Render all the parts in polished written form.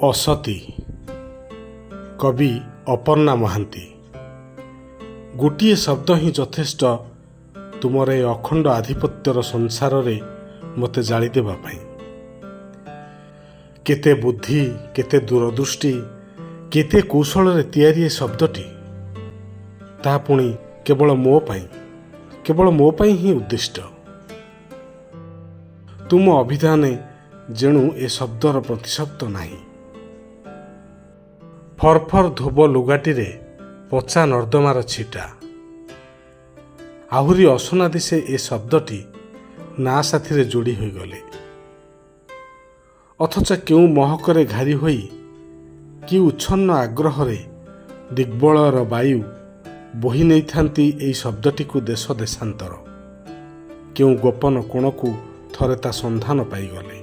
ଅସତୀ କବି ଅପର୍ଣ୍ଣା ମହାନ୍ତି। ଗୋଟିଏ ଶବ୍ଦ ହିଁ ଯଥେଷ୍ଟ ତୁମର ଏ ଅଖଣ୍ଡ ଆଧିପତ୍ୟର ସଂସାରରେ ମୋତେ ଜାଳିଦେବା ପାଇଁ। କେତେ ବୁଦ୍ଧି, କେତେ ଦୂରଦୃଷ୍ଟି, କେତେ କୌଶଳରେ ତିଆରି ଏ ଶବ୍ଦଟି, ତାହା ପୁଣି କେବଳ ମୋ ପାଇଁ ହିଁ ଉଦ୍ଦିଷ୍ଟ। ତୁମ ଅଭିଧାନେ ଯେଣୁ ଏ ଶବ୍ଦର ପ୍ରତିଶବ୍ଦ ନାହିଁ। ଫରଫର ଧୋବ ଲୁଗାଟିରେ ପଚା ନର୍ଦ୍ଦମାର ଛିଟା। ଆହୁରି ଅସନା ଦିଶେ ଏ ଶବ୍ଦଟି ନାଁ ସାଥିରେ ଯୋଡ଼ି ହୋଇଗଲେ। ଅଥଚ କେଉଁ ମହକରେ ଘାରି ହୋଇ କି ଉଚ୍ଛନ୍ନ ଆଗ୍ରହରେ ଦିଗ୍ବଳୟର ବାୟୁ ବୋହି ନେଇଥାନ୍ତି ଏହି ଶବ୍ଦଟିକୁ ଦେଶ ଦେଶାନ୍ତର। କେଉଁ ଗୋପନ କୋଣକୁ ଥରେ ତା ସନ୍ଧାନ ପାଇଗଲେ।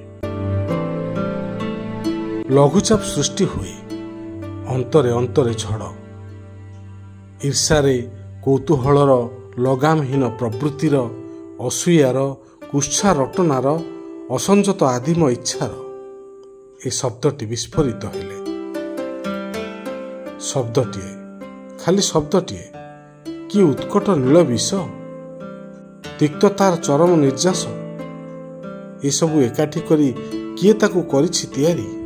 ଲଘୁଚାପ ସୃଷ୍ଟି ହୁଏ, ଅନ୍ତରେ ଅନ୍ତରେ ଝଡ଼। ଈର୍ଷାରେ, କୌତୂହଳର, ଲଗାମହୀନ ପ୍ରବୃତ୍ତିର, ଅସୂୟାର, କୁତ୍ସା ରଟନାର, ଅସଂଯତ ଆଦିମ ଇଚ୍ଛାର ଏ ଶବ୍ଦଟି ବିସ୍ଫୋରିତ ହେଲେ। ଶବ୍ଦଟିଏ, ଖାଲି ଶବ୍ଦଟିଏ, କି ଉତ୍କଟ ନୀଳ ବିଷ, ତିକ୍ତତାର ଚରମ ନିର୍ଯାସ। ଏସବୁ ଏକାଠି କରି କିଏ ତାକୁ କରିଛି ତିଆରି?